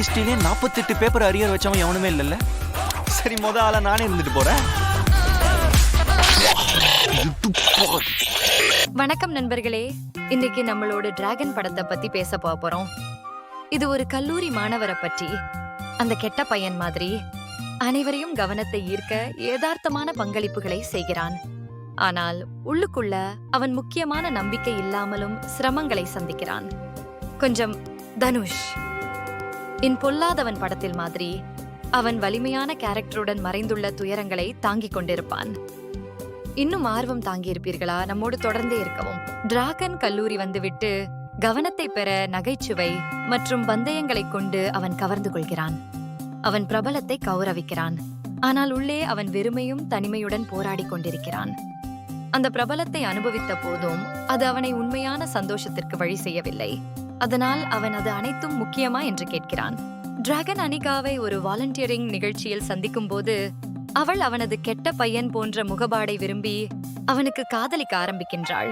கெமிஸ்ட்ரியிலே 48 paper arrear வச்சவன் எவனுமே இல்லைல்ல. சரி, ஆளா நானே இருந்துட்டு போறேன். வணக்கம் நண்பர்களே, இன்னைக்கு நம்மளோட டிராகன் படத்தை பத்தி பேச போறோம். இது ஒரு கல்லூரி மாணவரை பற்றி. அந்த கெட்ட பையன் மாதிரி அனைவரையும் கவனத்தை ஈர்க்க யதார்த்தமான பங்களிப்புகளை செய்கிறான். ஆனால் உள்ளுக்குள்ள அவன் முக்கியமான நம்பிக்கை இல்லாமலும் சிரமங்களை சந்திக்கிறான். கொஞ்சம் தனுஷ் பொல்லாதவன் படத்தில் மாதிரி அவன் வலிமையான கேரக்டருடன் மறைந்துள்ள துயரங்களை தாங்கிக் கொண்டிருப்பான். இன்னும் ஆர்வம் தாங்கியிருப்பீர்களா? நம்மோடு தொடர்ந்தே இருக்கவும். டிராகன் கல்லூரி வந்துவிட்டு கவனத்தை பெற நகைச்சுவை மற்றும் பந்தயங்களை கொண்டு அவன் கவர்ந்து கொள்கிறான். அவன் பிரபலத்தை கௌரவிக்கிறான். ஆனால் உள்ளே அவன் வெறுமையும் தனிமையுடன் போராடி கொண்டிருக்கிறான். அந்த பிரபலத்தை அனுபவித்த போதும் அது அவனை உண்மையான சந்தோஷத்திற்கு வழி செய்யவில்லை. அதனால் அவன் அது அனைத்தும் முக்கியமா என்று கேட்கிறான். டிராகன் அனிகாவை ஒரு வாலண்டியரிங் நிகழ்ச்சியில் சந்திக்கும் போது அவள் அவனது கெட்ட பையன் போன்ற முகபாடை விரும்பி அவனுக்கு காதலிக்க ஆரம்பிக்கின்றாள்.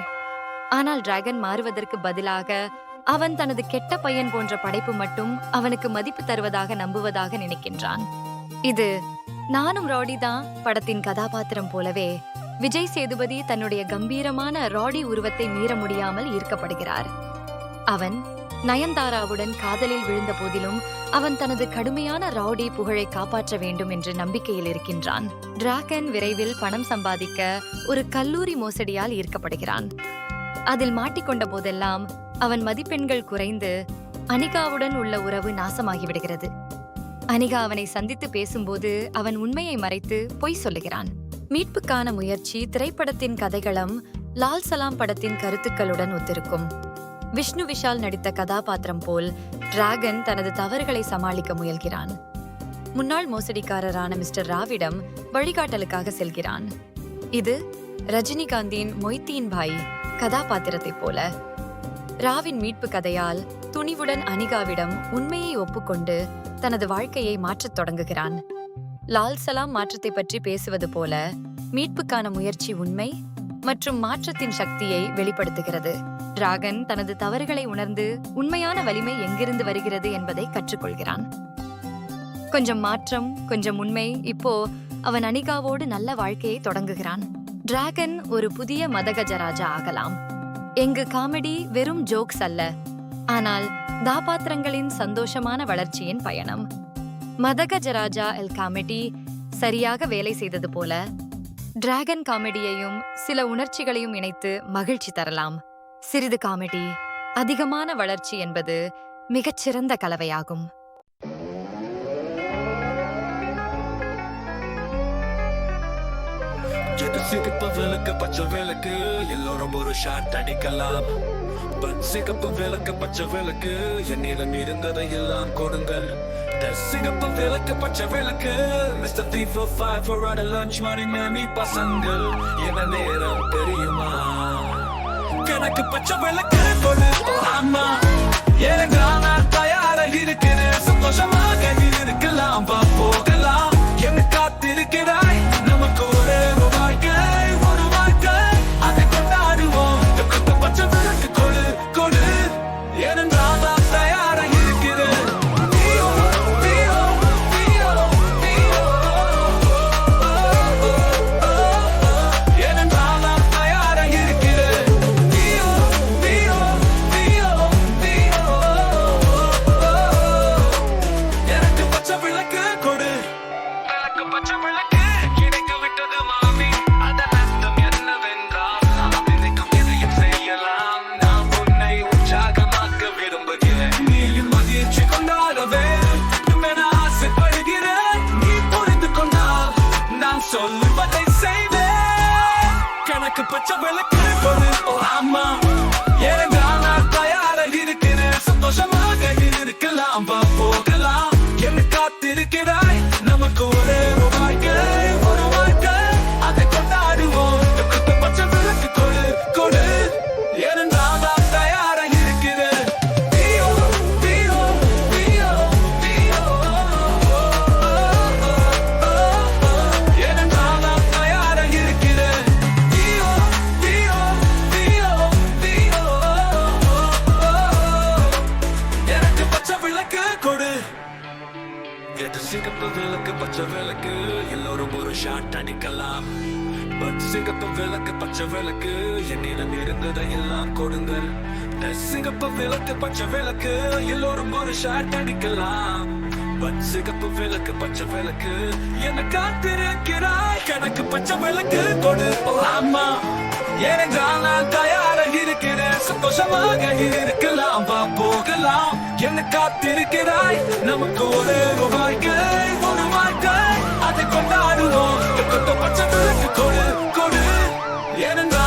ஆனால் டிராகன் மாறுவதற்கு பதிலாக அவன் தனது கெட்ட பையன் போன்ற படைப்பு மட்டும் அவனுக்கு மதிப்பு தருவதாக நம்புவதாக நினைக்கின்றான். இது நானும் ராடி தான் படத்தின் கதாபாத்திரம் போலவே விஜய் சேதுபதி தன்னுடைய கம்பீரமான ராடி உருவத்தை மீற முடியாமல் ஈர்க்கப்படுகிறார். அவன் நயன்தாராவுடன் காதலில் விழுந்த போதிலும் அவன் தனது கடுமையான ராடி புகழை காப்பாற்ற வேண்டும் என்று நம்பிக்கையில் இருக்கின்றான். டிராகன் விரைவில் பணம் சம்பாதிக்க ஒரு கல்லூரி மோசடியால் ஈர்க்கப்படுகிறான். அதில் மாட்டிக்கொண்ட போதெல்லாம் அவன் மதிப்பெண்கள் குறைந்து அனிகாவுடன் உள்ள உறவு நாசமாகிவிடுகிறது. அனிகா அவனை சந்தித்து பேசும்போது அவன் உண்மையை மறைத்து பொய் சொல்லுகிறான். மீட்புக்கான முயற்சி திரைப்படத்தின் கதைகளம் லால் சலாம் படத்தின் கருத்துக்களுடன் ஒத்திருக்கும். விஷ்ணு விஷால் நடித்த கதாபாத்திரம் போல் டிராகன் தனது தவறுகளை சமாளிக்க முயல்கிறான். முன்னாள் மோசடிக்காரரான மிஸ்டர் ராவிடம் வழிகாட்டலுக்காக செல்கிறான். இது ரஜினிகாந்தின் மொய்தீன் பாய் கதாபாத்திரத்தைப் போல. ராவின் மீட்பு கதையால் துணிவுடன் அனிகாவிடம் உண்மையை ஒப்புக்கொண்டு தனது வாழ்க்கையை மாற்றத் தொடங்குகிறான். லால் சலாம் மாற்றத்தை பற்றி பேசுவது போல மீட்புக்கான முயற்சி உண்மை மற்றும் மாற்றத்தின் சக்தியை வெளிப்படுத்துகிறது. டிராகன் தனது தவறுகளை உணர்ந்து உண்மையான வலிமை எங்கிருந்து வருகிறது என்பதை கற்றுக்கொள்கிறான். கொஞ்சம் மாற்றம், கொஞ்சம் உண்மை. இப்போ அவன் அனிகாவோடு நல்ல வாழ்க்கையை தொடங்குகிறான். டிராகன் ஒரு புதிய மதகஜராஜா ஆகலாம். எங்கு காமெடி வெறும் ஜோக்ஸ் அல்ல, ஆனால் கதாபாத்திரங்களின் சந்தோஷமான வளர்ச்சியின் பயணம். மதகஜராஜா எல் காமெடி சரியாக வேலை செய்தது போல டிராகன் காமெடியையும் சில உணர்ச்சிகளையும் இணைத்து மகிழ்ச்சி தரலாம். சிறிது காமெடி, அதிகமான வளர்ச்சி என்பது மிகச்சிறந்த கலவையாகும். சிகப்பு விளக்கு பச்சை விளக்கு எல்லோரும் ஒரு ஷாட் அடிக்கலாம். சிகப்பு விளக்கு பச்சை விளக்கு என்னிடம் இருந்ததை எல்லாம் கொடுங்கள். சிகப்பு விளக்கு பச்சை விளக்கு Mr. 345 for out of lunch money மேமி பசங்கள் என்ன நேரம் தெரியுமா? கணக்கு பச்சை விளக்கு கொடு ஆமா ஏனென்றால் நான் தயாராக இருக்கிறேன். சந்தோஷமாக இருக்கலாம், போகலாம். என்ன காத்திருக்கிறாய்? நமக்கு ஒரே வாழ்க்கை, ஒரு வாழ்க்கை, அதை கொண்டாடுவோம். பச்சை விளக்கு கொடு கொடு ஏனென்றால் நான் தயாராக இருக்கிறேன். சொல்லுவதை செய்வேன். கணக்கு பச்சை விளக்கு கொடு ஆமா ஏனென்றால் நான் தயாராக இருக்கிறேன். சந்தோஷமாக இருக்கலாம், போகலாம். என்ன காத்திருக்கிறாய்? நமக்கு ஒரே வாழ்க்கை, ஒரு வாழ்க்கை, அதை கொண்டாடுவோம். பச்சை விளக்கு கொடு கொடு ஏனென்றால் நான் தயாராக இருக்கிறேன். கொடு சிகப்பு விளக்கு பச்சை விளக்கு எல்லோரும் ஒரு ஷாட் அடிக்கலாம் பட் சிகப்பு விளக்கு பச்சை விளக்கு என்னிடம் இருந்ததை எல்லாம் கொடுங்கள் சிகப்பு விளக்கு பச்சை விளக்கு எல்லோரும் ஒரு ஷாட் அடிக்கலாம் பட் சிகப்பு விளக்கு பச்சை விளக்கு என்ன காத்திருக்கிறாய் கணக்கு பச்சை விளக்கு கொடுப்போமா ஏனென்றால் நான் தயாராக இருக்கிறேன் சந்தோஷமாக இருக்கலாம் வா போகலாம் என்ன காத்திருக்கிறாய் நமக்கு ஒரு வாழ்க்கை ஒரு வாழ்க்கை அதை கொண்டாடுவோம் பச்சை விளக்கு கொடு கொடு ஏனென்றால்